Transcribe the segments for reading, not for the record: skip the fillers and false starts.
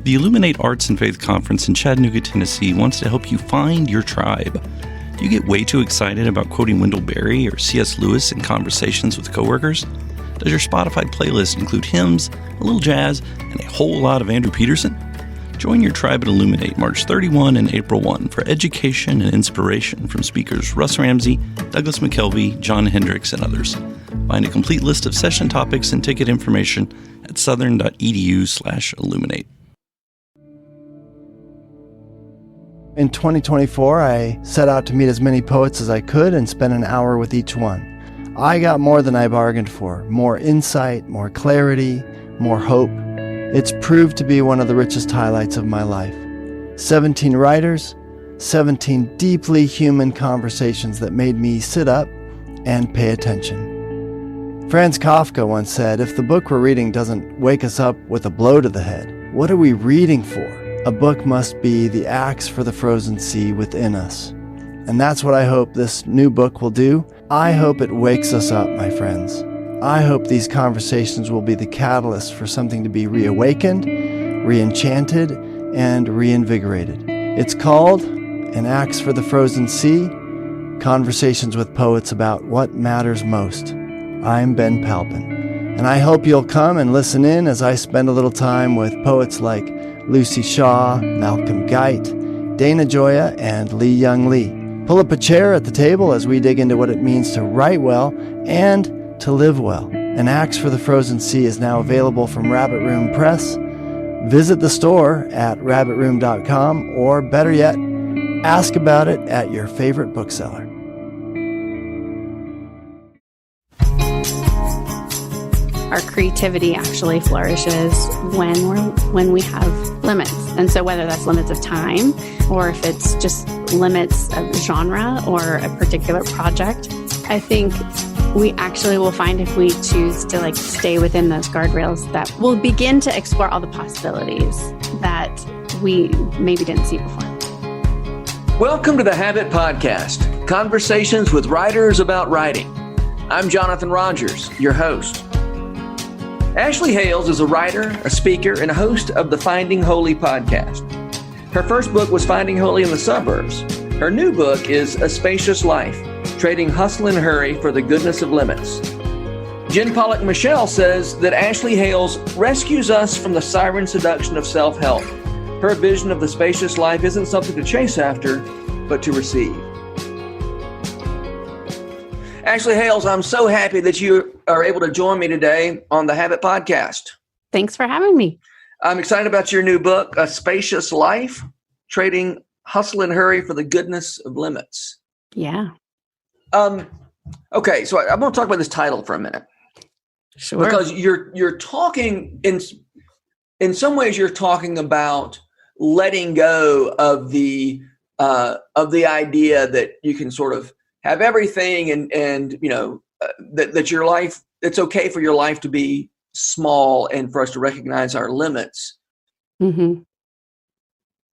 The Illuminate Arts and Faith Conference in Chattanooga, Tennessee wants to help you find your tribe. Do you get way too excited about quoting Wendell Berry or C.S. Lewis in conversations with coworkers? Does your Spotify playlist include hymns, a little jazz, and a whole lot of Andrew Peterson? Join your tribe at Illuminate March 31 and April 1 for education and inspiration from speakers Russ Ramsey, Douglas McKelvey, John Hendricks, and others. Find a complete list of session topics and ticket information at southern.edu/illuminate. In 2024, I set out to meet as many poets as I could and spend an hour with each one. I got more than I bargained for, more insight, more clarity, more hope. It's proved to be one of the richest highlights of my life. 17 writers, 17 deeply human conversations that made me sit up and pay attention. Franz Kafka once said, if the book we're reading doesn't wake us up with a blow to the head, what are we reading for? A book must be the axe for the frozen sea within us. And that's what I hope this new book will do. I hope it wakes us up, my friends. I hope these conversations will be the catalyst for something to be reawakened, re-enchanted, and reinvigorated. It's called An Axe for the Frozen Sea, Conversations with Poets About What Matters Most. I'm Ben Palpin, and I hope you'll come and listen in as I spend a little time with poets like Lucy Shaw, Malcolm Guite, Dana Gioia, and Lee Young Lee. Pull up a chair at the table as we dig into what it means to write well and to live well. An Axe for the Frozen Sea is now available from Rabbit Room Press. Visit the store at rabbitroom.com, or better yet, ask about it at your favorite bookseller. Our creativity actually flourishes when we have limits. And so whether that's limits of time, or if it's just limits of genre or a particular project, I think we actually will find, if we choose to stay within those guardrails, that we'll begin to explore all the possibilities that we maybe didn't see before. Welcome to the Habit Podcast, conversations with writers about writing. I'm Jonathan Rogers, your host. Ashley Hales is a writer, a speaker, and a host of the Finding Holy podcast. Her first book was Finding Holy in the Suburbs. Her new book is A Spacious Life, Trading Hustle and Hurry for the Goodness of Limits. Jen Pollock Michelle says that Ashley Hales rescues us from the siren seduction of self-help. Her vision of the spacious life isn't something to chase after, but to receive. Ashley Hales, I'm so happy that you are able to join me today on the Habit Podcast. Thanks for having me. I'm excited about your new book, A Spacious Life, Trading Hustle and Hurry for the Goodness of Limits. Yeah. Okay, so I'm going to talk about this title for a minute. Sure. Because you're talking, in some ways, you're talking about letting go of the idea that you can sort of have everything and that your life, it's okay for your life to be small and for us to recognize our limits. Mm-hmm.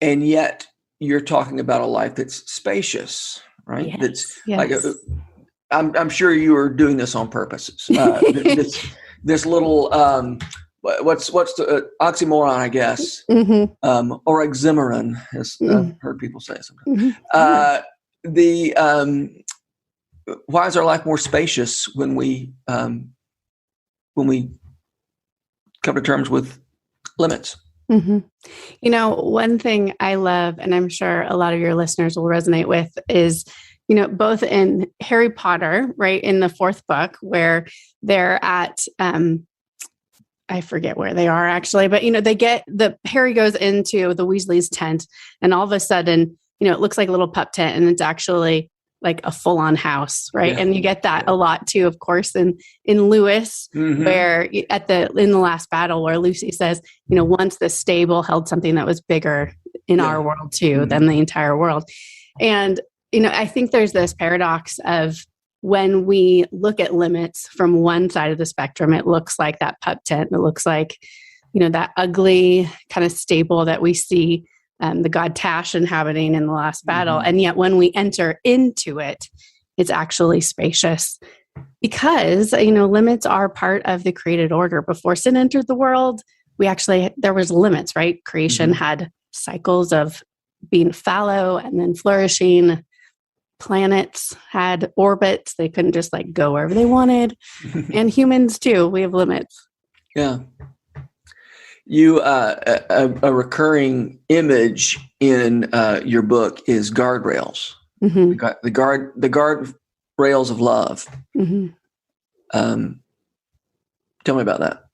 And yet you're talking about a life that's spacious, right? Yes, That's yes. I'm sure you were doing this on purpose. This little, what's the oxymoron, I guess, Mm-hmm. or oxymoron, as I've heard people say sometimes. Mm-hmm. Why is our life more spacious when we come to terms with limits? Mm-hmm. One thing I love, and I'm sure a lot of your listeners will resonate with, is, both in Harry Potter, right, in the fourth book, where they're at, I forget where they are actually, but, Harry goes into the Weasley's tent, and all of a sudden, it looks like a little pup tent, and it's actually like a full-on house, right? Yeah. And you get that a lot too, of course, in Lewis, mm-hmm. where in the last battle, where Lucy says, once the stable held something that was bigger in our world too, mm-hmm. than the entire world. And, I think there's this paradox of when we look at limits from one side of the spectrum, it looks like that pup tent. It looks like, that ugly kind of stable that we see the god Tash inhabiting in the last battle. Mm-hmm. And yet when we enter into it, it's actually spacious because, limits are part of the created order. Before sin entered the world, there was limits, right? Creation had cycles of being fallow and then flourishing. Planets had orbits. They couldn't just like go wherever they wanted. And humans too, we have limits. Yeah. You, a recurring image in your book is guardrails. The guard rails of love. Tell me about that.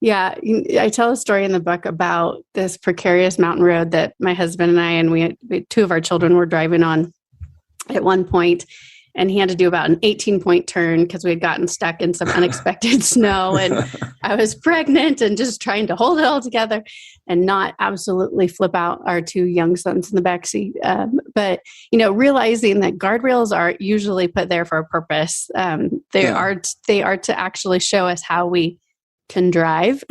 Yeah, I tell a story in the book about this precarious mountain road that my husband and I, and we had 2 of our children were driving on at one point, and he had to do about an 18-point turn because we had gotten stuck in some unexpected snow, and I was pregnant and just trying to hold it all together and not absolutely flip out our 2 young sons in the backseat. But, realizing that guardrails are usually put there for a purpose. They are to actually show us how we can drive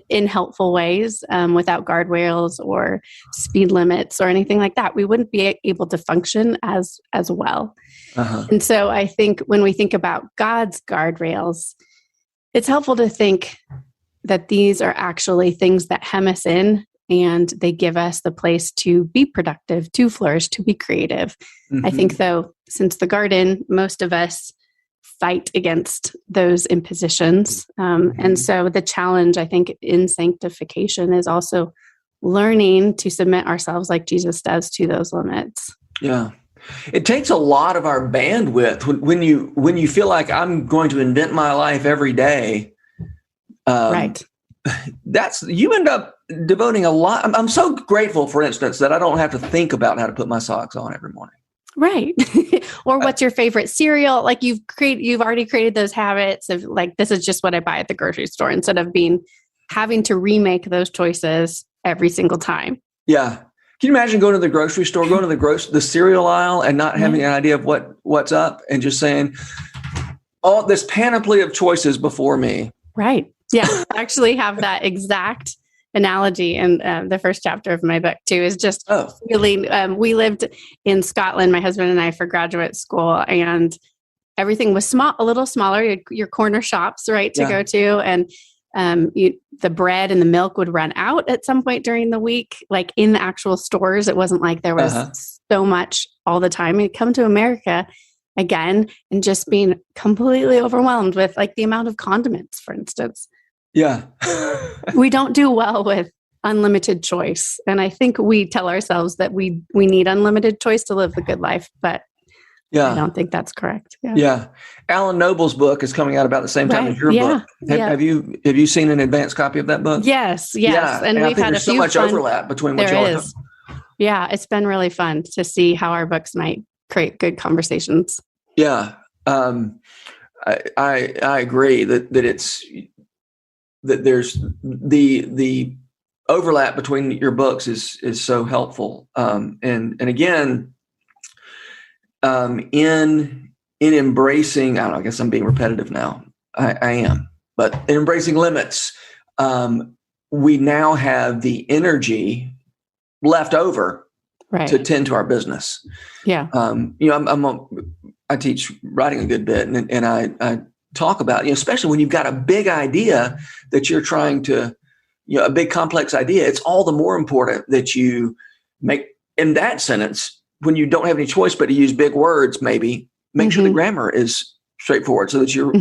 in helpful ways without guardrails or speed limits or anything like that. We wouldn't be able to function as well. And so I think when we think about God's guardrails, it's helpful to think that these are actually things that hem us in, and they give us the place to be productive, to flourish, to be creative. I think, though, since the garden, most of us fight against those impositions. And so the challenge, I think, in sanctification is also learning to submit ourselves like Jesus does to those limits. Yeah. It takes a lot of our bandwidth when you feel like I'm going to invent my life every day. Right. You end up devoting a lot. I'm so grateful, for instance, that I don't have to think about how to put my socks on every morning. Right. Or what's your favorite cereal? Like you've already created those habits of like, this is just what I buy at the grocery store, instead of having to remake those choices every single time. Yeah. Can you imagine going to the grocery store, going to the cereal aisle and not having an idea of what's up and just saying, oh, this panoply of choices before me. Right. Yeah. I actually have that exact analogy in the first chapter of my book too, is just really, we lived in Scotland, my husband and I, for graduate school, and everything was a little smaller, your corner shops, right, to go to. And the bread and the milk would run out at some point during the week, like in the actual stores. It wasn't like there was so much all the time. You'd come to America again and just being completely overwhelmed with like the amount of condiments, for instance. Yeah. We don't do well with unlimited choice. And I think we tell ourselves that we need unlimited choice to live the good life, but I don't think that's correct. Yeah. Alan Noble's book is coming out about the same time as your book. Have you seen an advanced copy of that book? Yes. Yeah. And we've had so much overlap between what y'all have. Yeah. It's been really fun to see how our books might create good conversations. Yeah. I agree that it's, that there's the overlap between your books is so helpful. And again, in embracing, I guess I'm being repetitive now. I am, but in embracing limits, we now have the energy left over to tend to our business. Yeah. I teach writing a good bit, and I talk about, especially when you've got a big idea that you're trying to, a big complex idea, it's all the more important that you make, in that sentence, when you don't have any choice but to use big words, maybe make sure the grammar is straightforward, so that your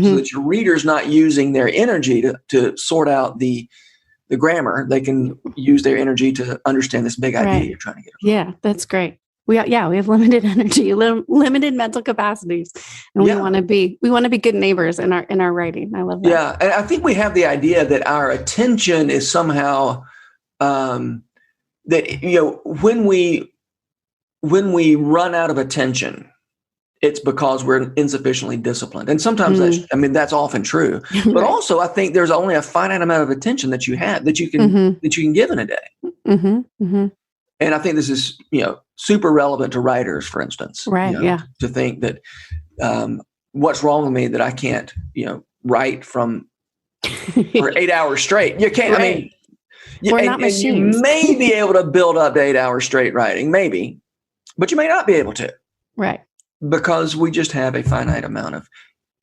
reader's not using their energy to sort out the grammar. They can use their energy to understand this big idea you're trying to get across. Yeah, that's great. We have limited energy, limited mental capacities, and we want to be good neighbors in our writing. I love that. Yeah, and I think we have the idea that our attention is somehow that when we run out of attention, it's because we're insufficiently disciplined, and sometimes that's often true. But also, I think there's only a finite amount of attention that you have that you can give in a day. And I think this is, super relevant to writers, for instance. Right. To think that what's wrong with me that I can't, write for 8 hours straight. You can't. Right. I mean, we're not machines. You may be able to build up to 8 hours straight writing, maybe, but you may not be able to. Right. Because we just have a finite amount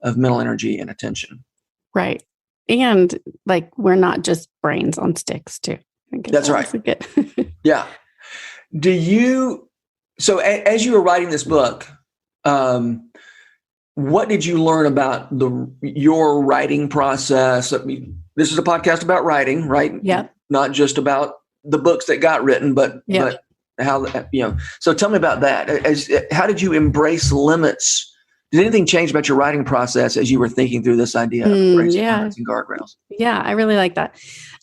of mental energy and attention. Right. and like, we're not just brains on sticks too. That's right. Yeah. So as you were writing this book, what did you learn about your writing process? I mean, this is a podcast about writing, right? Yeah. Not just about the books that got written, but how, so tell me about that. How did you embrace limits? Did anything change about your writing process as you were thinking through this idea of embracing limits and guardrails? Yeah, I really like that.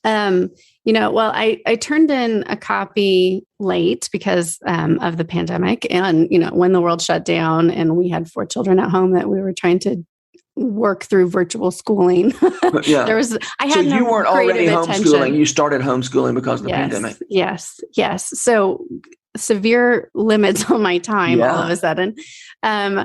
Well, I turned in a copy late because of the pandemic, and when the world shut down and we had 4 children at home that we were trying to work through virtual schooling. Yeah. So you weren't already homeschooling. You started homeschooling because of the pandemic. Yes. So severe limits on my time all of a sudden. So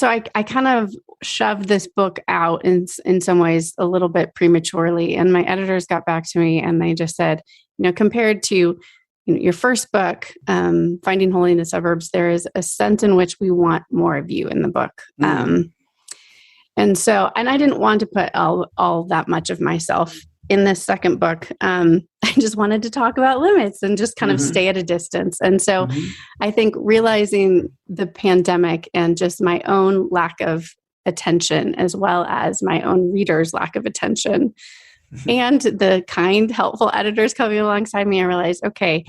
I kind of shoved this book out in some ways a little bit prematurely. And my editors got back to me and they just said, compared to your first book, Finding Holy in the Suburbs, there is a sense in which we want more of you in the book. And I didn't want to put all that much of myself in this second book. I just wanted to talk about limits and just kind of stay at a distance. And so I think realizing the pandemic and just my own lack of attention, as well as my own readers' lack of attention, and the kind, helpful editors coming alongside me, I realized, okay,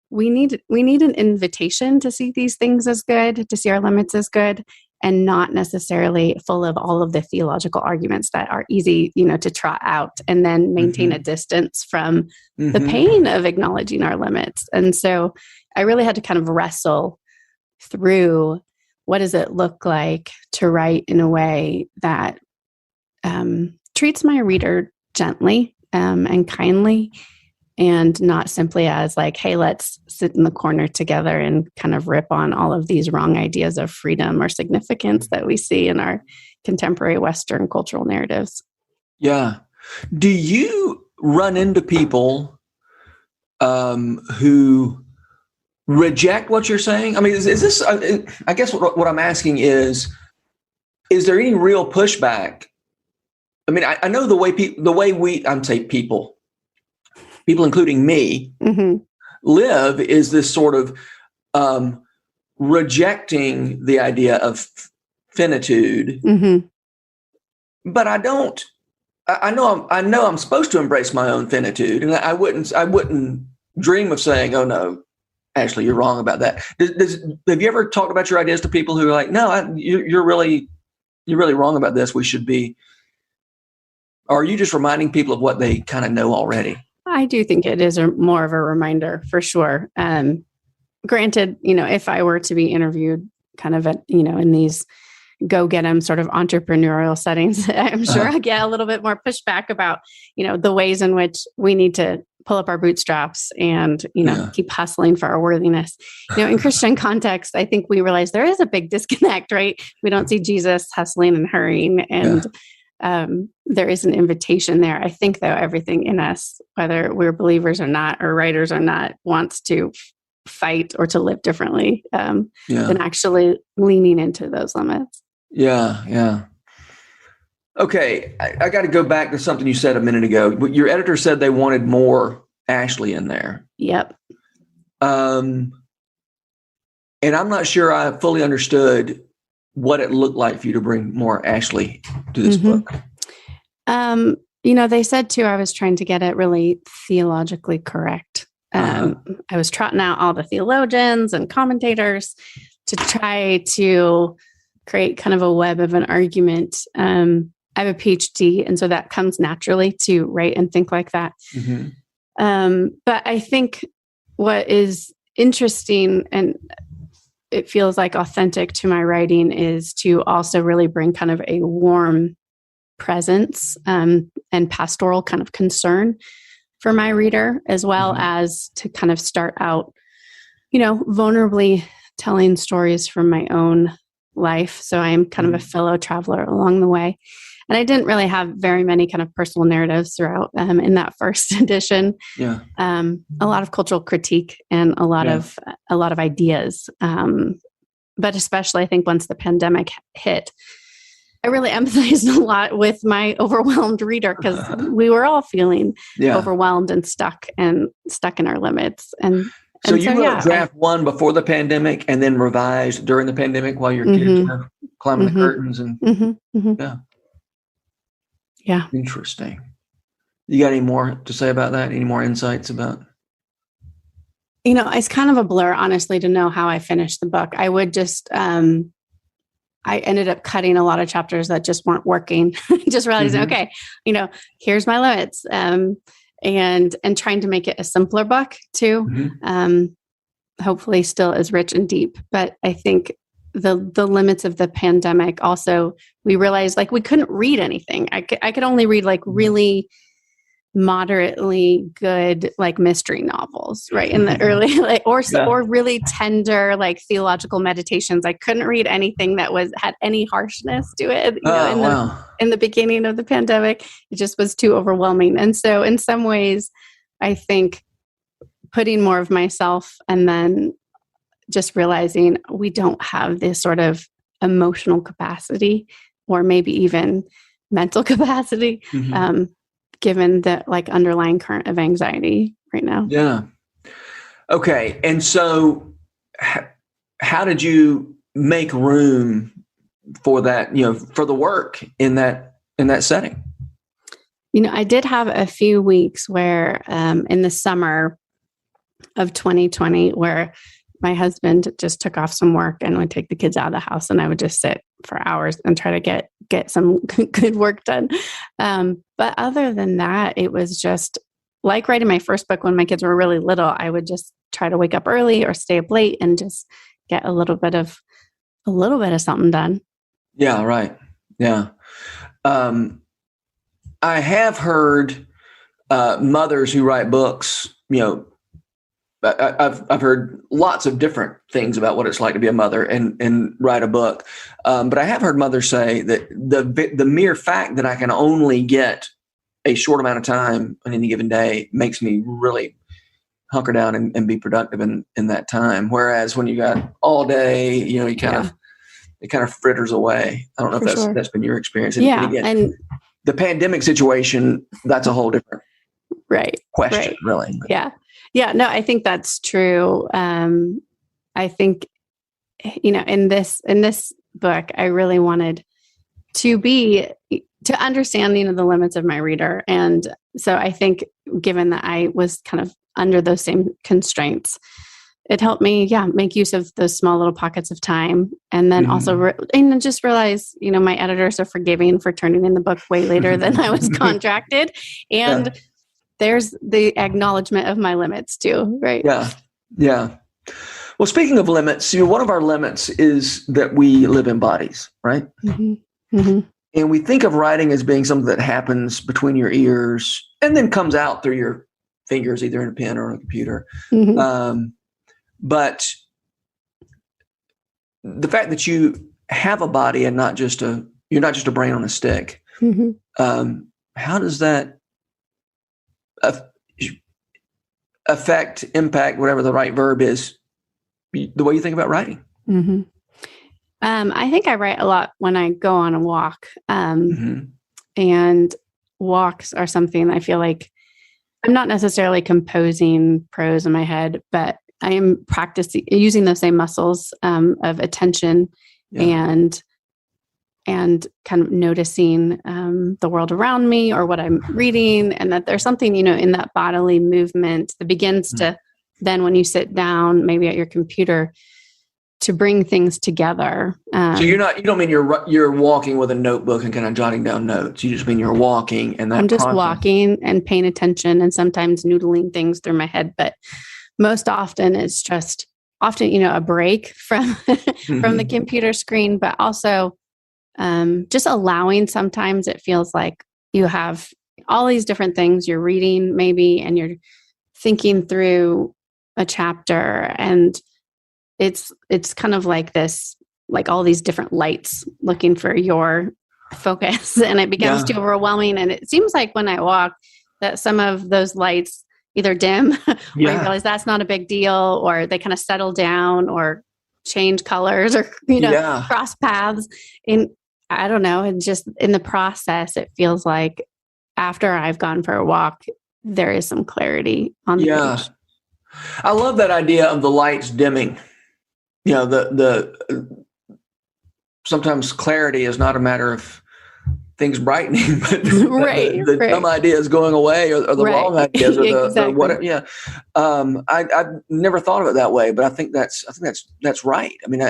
we need an invitation to see these things as good, to see our limits as good, and not necessarily full of all of the theological arguments that are easy, to trot out and then maintain a distance from the pain of acknowledging our limits. And so I really had to kind of wrestle through, what does it look like to write in a way that treats my reader gently and kindly, and not simply as like, hey, let's sit in the corner together and kind of rip on all of these wrong ideas of freedom or significance that we see in our contemporary Western cultural narratives. Yeah. Do you run into people who reject what you're saying? I mean, is this, I guess what I'm asking is there any real pushback? I mean, I know the way people, including me, live is this sort of rejecting the idea of finitude. But I know I'm supposed to embrace my own finitude, and I wouldn't dream of saying, "Oh no, Ashley, you're wrong about that." Have you ever talked about your ideas to people who are like, "No, you're really wrong about this. We should be"? Or are you just reminding people of what they kind of know already? I do think it is more of a reminder for sure. Granted, if I were to be interviewed kind of at, in these go get 'em sort of entrepreneurial settings, I'm sure I get a little bit more pushback about, the ways in which we need to pull up our bootstraps and, keep hustling for our worthiness. In Christian context, I think we realize there is a big disconnect, right? We don't see Jesus hustling and hurrying, and there is an invitation there. I think, though, everything in us, whether we're believers or not, or writers or not, wants to fight or to live differently than actually leaning into those limits. Yeah. Okay, I got to go back to something you said a minute ago. Your editor said they wanted more Ashley in there. Yep. And I'm not sure I fully understood what it looked like for you to bring more Ashley to this book. They said too, I was trying to get it really theologically correct. I was trotting out all the theologians and commentators to try to create kind of a web of an argument. I have a PhD, and so that comes naturally to write and think like that. But I think what is interesting, and it feels like authentic to my writing, is to also really bring kind of a warm presence and pastoral kind of concern for my reader, as well as to kind of start out, vulnerably telling stories from my own life. So I am kind of a fellow traveler along the way. And I didn't really have very many kind of personal narratives throughout in that first edition. A lot of cultural critique and a lot of ideas. But especially, I think once the pandemic hit, I really empathized a lot with my overwhelmed reader because we were all feeling overwhelmed and stuck in our limits. So you wrote draft one before the pandemic and then revised during the pandemic while your kids were climbing the curtains and yeah. Interesting. You got any more to say about that? Any more insights about? It's kind of a blur, honestly, to know how I finished the book. I would just, I ended up cutting a lot of chapters that just weren't working. Just realizing, okay, here's my limits. And trying to make it a simpler book too. Hopefully still as rich and deep. But I think the limits of the pandemic also, we realized like we couldn't read anything. I could only read like really moderately good like mystery novels, right? In the early or really tender like theological meditations. I couldn't read anything that had any harshness to it. In the beginning of the pandemic, it just was too overwhelming. And so in some ways, I think putting more of myself and then just realizing we don't have this sort of emotional capacity or maybe even mental capacity, given the like underlying current of anxiety right now. Yeah. Okay. And so how did you make room for that, for the work in that setting? I did have a few weeks where in the summer of 2020 where my husband just took off some work and would take the kids out of the house and I would just sit for hours and try to get some good work done. But other than that, it was just like writing my first book when my kids were really little. I would just try to wake up early or stay up late and just get a little bit of something done. Yeah, right. Yeah. I have heard mothers who write books, I've heard lots of different things about what it's like to be a mother and write a book. But I have heard mothers say that the mere fact that I can only get a short amount of time on any given day makes me really hunker down and be productive in that time. Whereas when you got all day, it kind of fritters away. I don't know if that's been your experience. And again, and the pandemic situation, that's a whole different question, really. Yeah. Yeah, no, I think that's true. I think, in this book, I really wanted to understand, the limits of my reader. And so I think given that I was kind of under those same constraints, it helped me, make use of those small little pockets of time. And then also, and just realize, my editors are forgiving for turning in the book way later than I was contracted. And there's the acknowledgement of my limits too, right? Yeah. Yeah. Well, speaking of limits, one of our limits is that we live in bodies, right? And we think of writing as being something that happens between your ears and then comes out through your fingers, either in a pen or on a computer. But the fact that you have a body and you're not just a brain on a stick. How does that affect, impact, whatever the right verb is, the way you think about writing? I think I write a lot when I go on a walk. And walks are something I feel like I'm not necessarily composing prose in my head, but I am practicing using those same muscles of attention and kind of noticing the world around me or what I'm reading, and that there's something, in that bodily movement that begins to then, when you sit down, maybe at your computer, to bring things together. So you don't mean you're walking with a notebook and kind of jotting down notes. You just mean you're walking, and I'm just walking and paying attention, and sometimes noodling things through my head, but most often it's just a break from from the computer screen, but also just allowing. Sometimes it feels like you have all these different things you're reading maybe, and you're thinking through a chapter, and it's kind of like this, like all these different lights looking for your focus, and it becomes too overwhelming. And it seems like when I walk that some of those lights either dim or you realize that's not a big deal, or they kind of settle down or change colors or, cross paths. And I don't know. And just in the process, it feels like after I've gone for a walk, there is some clarity on the page. I love that idea of the lights dimming. You know, the sometimes clarity is not a matter of things brightening, but the dumb ideas going away, or the wrong ideas, or the whatever. Yeah, I've never thought of it that way, but I think that's right. I mean,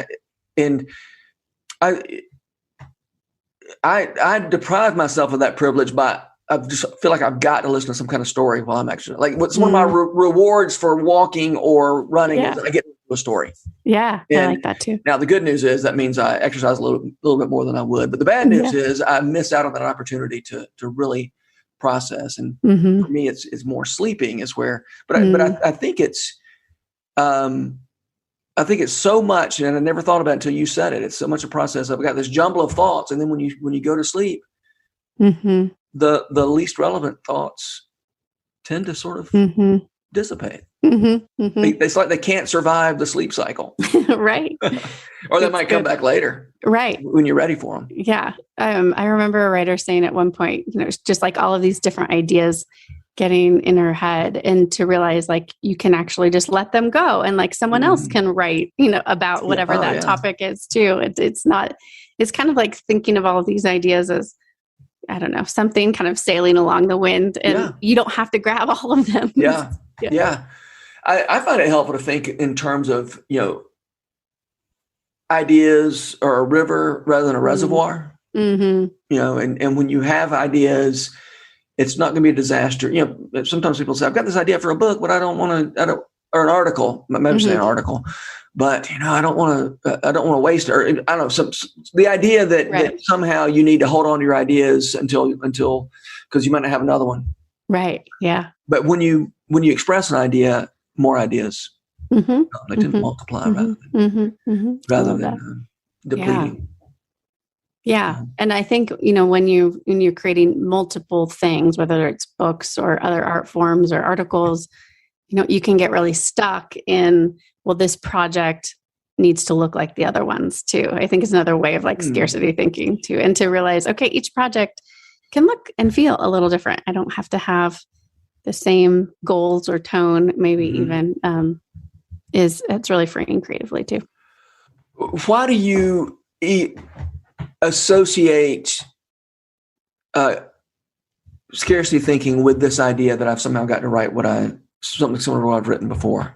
I deprive myself of that privilege by. I just feel like I've got to listen to some kind of story while I'm actually what's one of my rewards for walking or running is I get a story. Yeah, I like that too. Now the good news is that means I exercise a little bit more than I would, but the bad news is I miss out on that opportunity to really process. And for me, it's more sleeping is where. But I think it's so much, and I never thought about it until you said it. It's so much a process. I've got this jumble of thoughts, and then when you go to sleep. The least relevant thoughts tend to sort of dissipate. It's like they can't survive the sleep cycle. Right. Or they might come back later. Right. When you're ready for them. Yeah. I remember a writer saying at one point, it's just like all of these different ideas getting in her head, and to realize like you can actually just let them go, and like someone else can write, about whatever that topic is too. It's kind of like thinking of all of these ideas as, I don't know, something kind of sailing along the wind, and you don't have to grab all of them. Yeah. I find it helpful to think in terms of, ideas or a river rather than a reservoir, and when you have ideas, it's not going to be a disaster. Sometimes people say, I've got this idea for a book, but or an article, maybe say an article, but I don't want to waste, or I don't know, the idea that somehow you need to hold on to your ideas until because you might not have another one. Right. Yeah. But when you express an idea, more ideas they tend to multiply rather than depleting. Yeah. And I think, when you're creating multiple things, whether it's books or other art forms or articles, you can get really stuck in, well, this project needs to look like the other ones too. I think it's another way of like scarcity thinking too. And to realize, okay, each project can look and feel a little different. I don't have to have the same goals or tone, maybe even it's really freeing creatively too. Why do you associate scarcity thinking with this idea that I've somehow got to write something similar to what I've written before?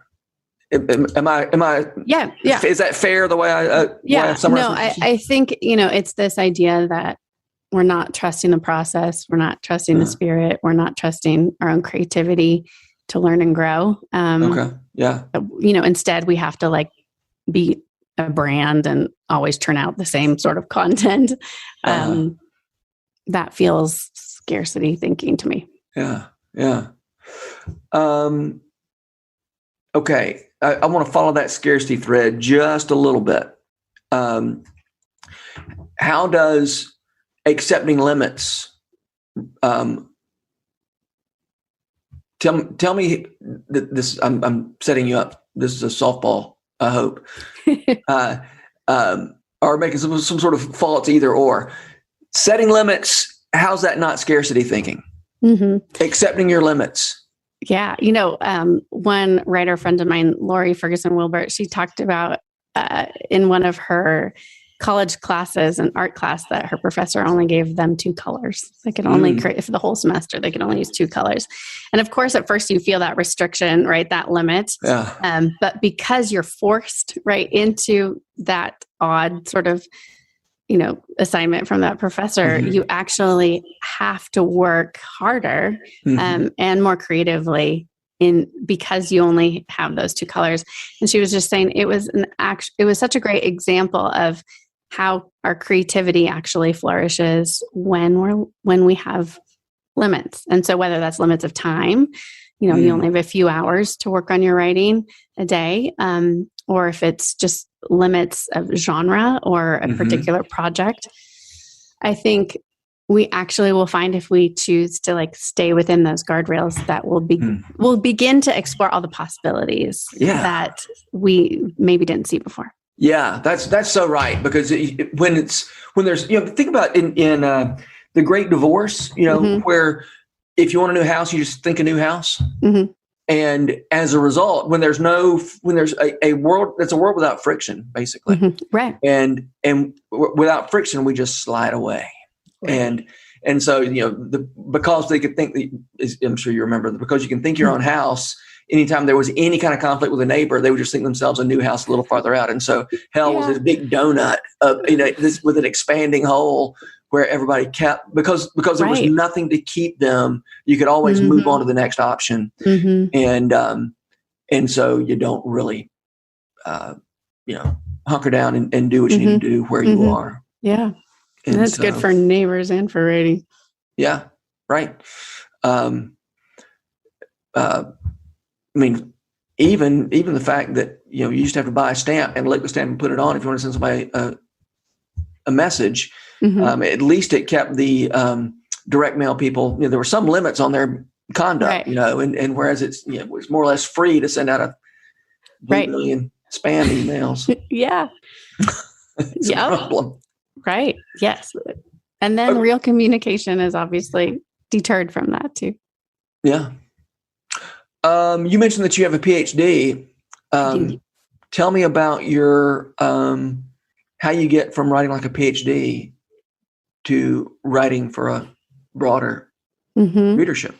Am I? Yeah. Is that fair? The way I summarize? No, I think it's this idea that we're not trusting the process, we're not trusting the spirit, we're not trusting our own creativity to learn and grow. Okay. Yeah. Instead we have to like be a brand and always turn out the same sort of content. That feels scarcity thinking to me. Yeah. Yeah. Okay. I want to follow that scarcity thread just a little bit. How does accepting limits, tell me this, I'm setting you up. This is a softball, I hope, or making some sort of false either or. Setting limits, how's that not scarcity thinking? Accepting your limits. Yeah. One writer friend of mine, Lori Ferguson Wilbert, she talked about in one of her college classes, an art class, that her professor only gave them 2 colors. They could only create for the whole semester. They could only use 2 colors. And of course, at first you feel that restriction, right? That limit. Yeah. But because you're forced right into that odd sort of, assignment from that professor, you actually have to work harder and more creatively because you only have those 2 colors. And she was just saying it was such a great example of how our creativity actually flourishes when we have limits. And so whether that's limits of time, you only have a few hours to work on your writing a day, or if it's just limits of genre or a particular project, I think we actually will find, if we choose to like stay within those guardrails, that we'll begin to explore all the possibilities that we maybe didn't see before. Yeah, that's so right. Because when there's, think about in the Great Divorce, where if you want a new house, you just think a new house. Mm-hmm. And as a result, when there's a world, it's a world without friction, basically. Mm-hmm. Right. And without friction, we just slide away. Right. And so, because they could think, I'm sure you remember, because you can think your own house, anytime there was any kind of conflict with a neighbor, they would just think themselves a new house a little farther out. And so hell was this big donut of, this with an expanding hole where everybody kept, because there was nothing to keep them. You could always move on to the next option. Mm-hmm. And so you don't really, hunker down and do what you need to do where you are. Yeah. And that's good for neighbors and for rating. Yeah. Right. I mean, even the fact that, you used to have to buy a stamp and lick the stamp and put it on if you want to send somebody a message, at least it kept the direct mail people, there were some limits on their conduct, and whereas it's more or less free to send out a million spam emails. Yeah. It's a problem. Right. Yes. And then real communication is obviously deterred from that too. Yeah. You mentioned that you have a PhD. Tell me about your how you get from writing like a PhD to writing for a broader readership.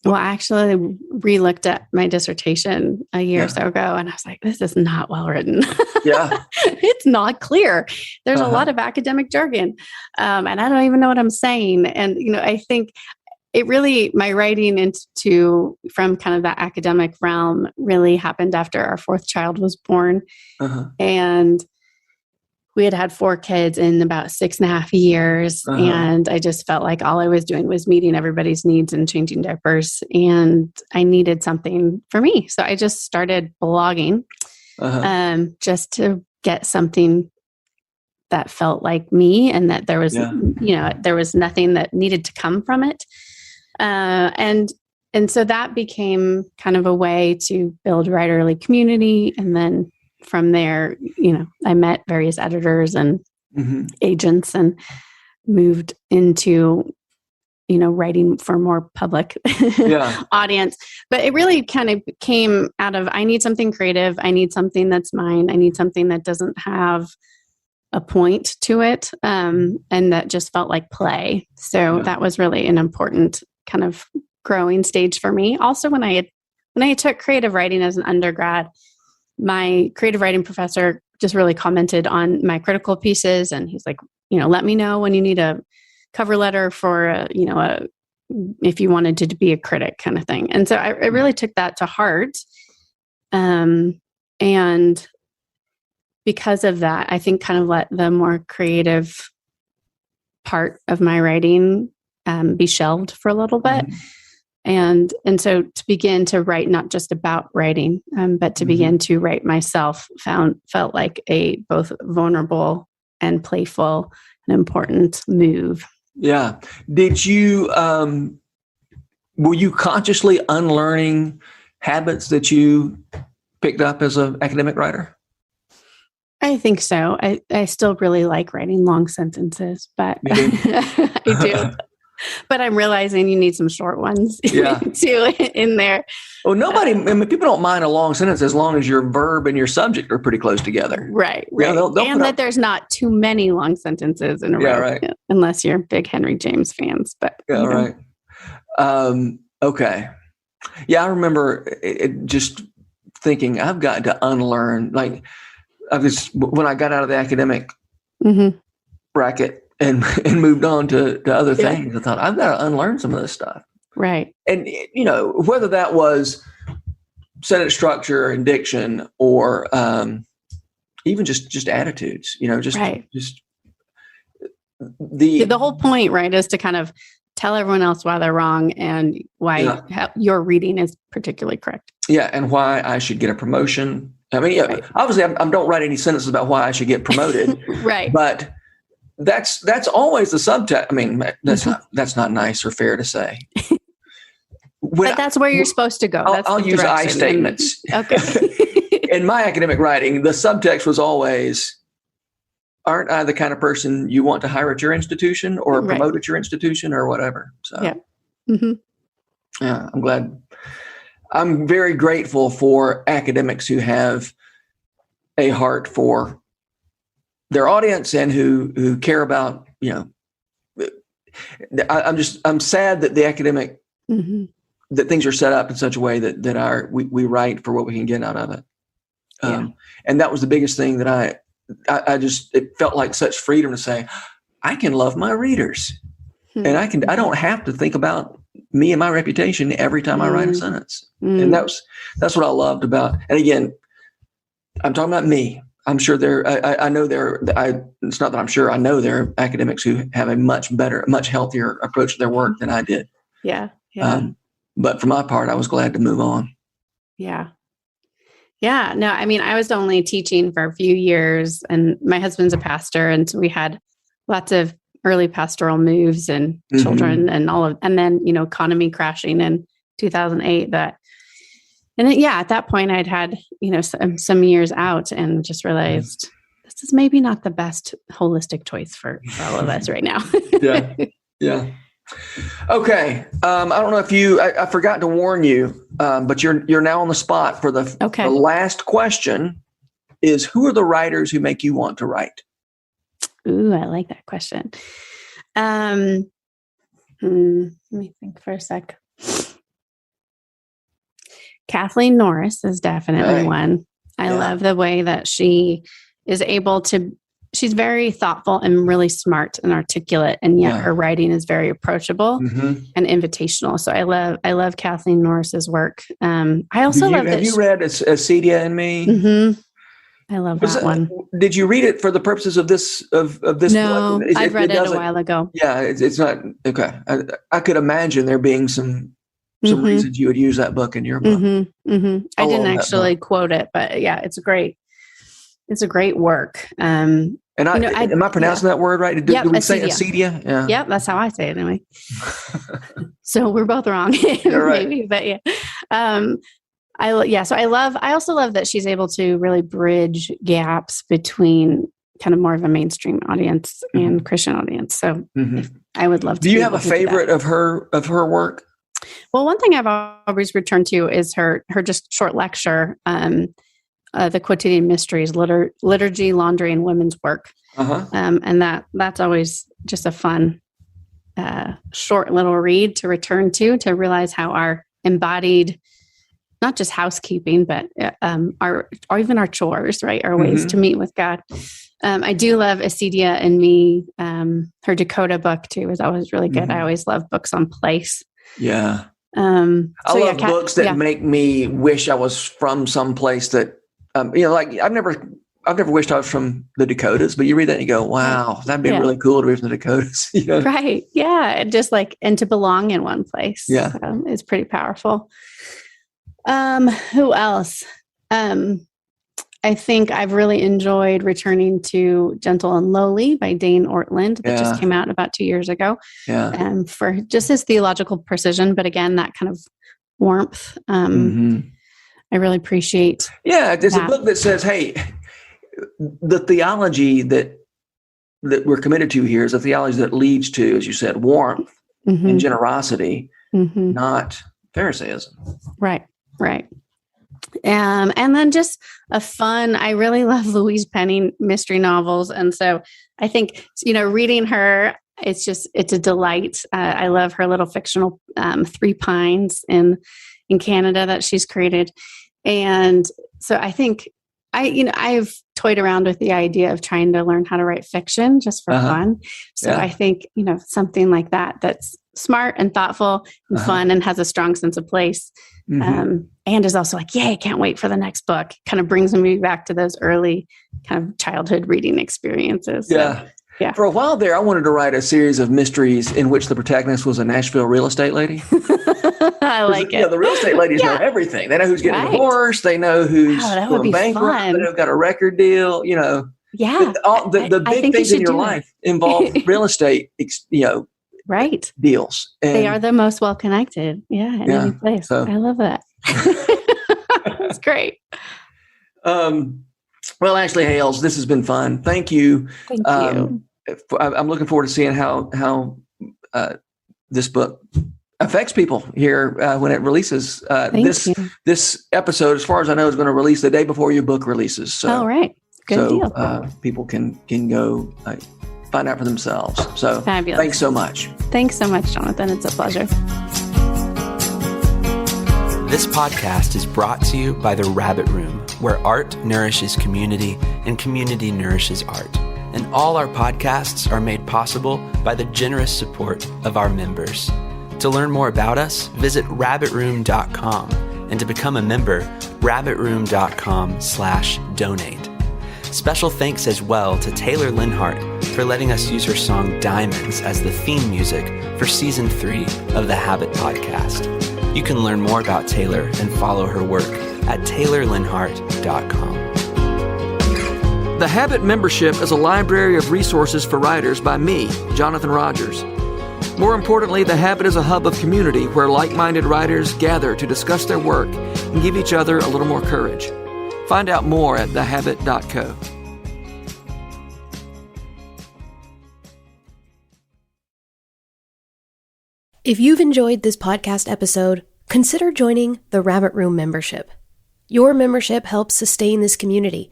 Well, I actually re-looked at my dissertation a year or so ago, and I was like, this is not well written. Yeah. It's not clear. There's a lot of academic jargon, and I don't even know what I'm saying. And, I think it really, my writing from kind of that academic realm really happened after our fourth child was born. And we had 4 kids in about 6.5 years. And I just felt like all I was doing was meeting everybody's needs and changing diapers. And I needed something for me. So I just started blogging just to get something that felt like me, and that there was, there was nothing that needed to come from it. And so that became kind of a way to build writerly community. And then from there, I met various editors and agents and moved into, writing for more public audience. But it really kind of came out of, I need something creative. I need something that's mine. I need something that doesn't have a point to it. And that just felt like play. So that was really an important kind of growing stage for me. Also, when I took creative writing as an undergrad, my creative writing professor just really commented on my critical pieces. And he's like, let me know when you need a cover letter for, if you wanted to be a critic kind of thing. And so I really took that to heart. And because of that, I think kind of let the more creative part of my writing be shelved for a little bit. And so to begin to write, not just about writing, but to begin to write myself felt like a both vulnerable and playful and important move. Yeah. Did you, were you consciously unlearning habits that you picked up as an academic writer? I think so. I still really like writing long sentences, but I do. But I'm realizing you need some short ones too in there. Well, people don't mind a long sentence as long as your verb and your subject are pretty close together. Right. They'll and that there's not too many long sentences in a row. Right. Unless you're big Henry James fans. But right. Okay. Yeah, I remember just thinking I've got to unlearn. Like when I got out of the academic bracket and moved on to other things, I thought I've got to unlearn some of this stuff. Right. And, whether that was sentence structure and diction or even just attitudes, just the whole point, right, is to kind of tell everyone else why they're wrong and why your reading is particularly correct. Yeah. And why I should get a promotion. I mean, obviously I don't write any sentences about why I should get promoted. Right. But that's always the subtext. I mean, that's not nice or fair to say. But that's where you're supposed to go. I'll use I statements. Okay. in my academic writing, the subtext was always, aren't I the kind of person you want to hire at your institution or promote at your institution or whatever? So, yeah. Mm-hmm. Yeah, I'm glad. I'm very grateful for academics who have a heart for their audience and who care about, I'm sad that the academic, that things are set up in such a way that we write for what we can get out of it. And that was the biggest thing that it felt like such freedom to say, I can love my readers and I don't have to think about me and my reputation every time I write a sentence. And that's what I loved about, and again, I'm talking about me. I'm sure it's not that I'm sure, I know there are academics who have a much better, much healthier approach to their work than I did. Yeah. But for my part, I was glad to move on. Yeah. Yeah. No, I mean, I was only teaching for a few years and my husband's a pastor. And so we had lots of early pastoral moves and children and then, economy crashing in 2008 at that point I'd had, some years out and just realized this is maybe not the best holistic choice for all of us right now. Yeah. Okay. I don't know if I forgot to warn you, but you're now on the spot for the last question is, who are the writers who make you want to write? Ooh, I like that question. Let me think for a sec. Kathleen Norris is definitely one. I love the way that she is able to, she's very thoughtful and really smart and articulate, and yet her writing is very approachable and invitational. So I love Kathleen Norris's work. I also love that. Have you read Acedia and Me? I love that one. Did you read it for the purposes of this? Of this? No, I've read it a while ago. Yeah, it's not okay. I could imagine there being some reasons you would use that book in your book. I didn't actually quote it, but yeah, it's great. It's a great work. And am I pronouncing that word right? Do we say acedia? Yeah. Yep, that's how I say it anyway. So we're both wrong, maybe, but yeah. I also love that she's able to really bridge gaps between kind of more of a mainstream audience and Christian audience. So I would love to. Do you have a favorite of her work? Well, one thing I've always returned to is her just short lecture, The Quotidian Mysteries, Liturgy, Laundry, and Women's Work. And that's always just a fun, short little read to return to realize how our embodied, not just housekeeping, but or even our chores, right, are ways to meet with God. I do love Acedia and Me. Her Dakota book too is always really good. I always love books on place. Yeah. I love books that make me wish I was from some place that, like I've never wished I was from the Dakotas, but you read that and you go, wow, that'd be really cool to be from the Dakotas. Right. Yeah. And just and to belong in one place. Yeah. It's pretty powerful. Who else? I think I've really enjoyed returning to Gentle and Lowly by Dane Ortland that just came out about 2 years ago. Yeah. For just his theological precision, but again, that kind of warmth. I really appreciate. Yeah. It's a book that says, hey, the theology that we're committed to here is a theology that leads to, as you said, warmth and generosity, not Pharisaism. Right. And then just I really love Louise Penny mystery novels. And so I think, reading her, it's a delight. I love her little fictional Three Pines in Canada that she's created. And so I think I've toyed around with the idea of trying to learn how to write fiction just for fun. So I think, something like that's smart and thoughtful and fun and has a strong sense of place. And is also I can't wait for the next book. Kind of brings me back to those early kind of childhood reading experiences. So, yeah. For a while there, I wanted to write a series of mysteries in which the protagonist was a Nashville real estate lady. I like it. The real estate ladies know everything. They know who's getting divorced. They know who's going bankrupt. They've got a record deal. Yeah. The big things in your life involve real estate. Right. Deals. And they are the most well connected. Yeah. In any place. So. I love that. That's great. Well, Ashley Hales, this has been fun. Thank you. Thank you. I'm looking forward to seeing how this book affects people here when it releases. This episode, as far as I know, is going to release the day before your book releases. So, all right. Good deal. People can go find out for themselves. So fabulous. Thanks so much. Thanks so much, Jonathan. It's a pleasure. This podcast is brought to you by The Rabbit Room, where art nourishes community and community nourishes art. And all our podcasts are made possible by the generous support of our members. To learn more about us, visit rabbitroom.com. And to become a member, rabbitroom.com/donate. Special thanks as well to Taylor Linhart for letting us use her song Diamonds as the theme music for Season 3 of the Habit Podcast. You can learn more about Taylor and follow her work at taylorlinhart.com. The Habit membership is a library of resources for writers by me, Jonathan Rogers. More importantly, The Habit is a hub of community where like-minded writers gather to discuss their work and give each other a little more courage. Find out more at thehabit.co. If you've enjoyed this podcast episode, consider joining the Rabbit Room membership. Your membership helps sustain this community,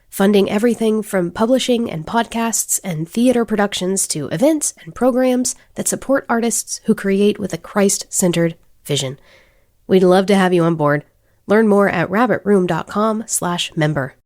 funding everything from publishing and podcasts and theater productions to events and programs that support artists who create with a Christ-centered vision. We'd love to have you on board. Learn more at rabbitroom.com/member.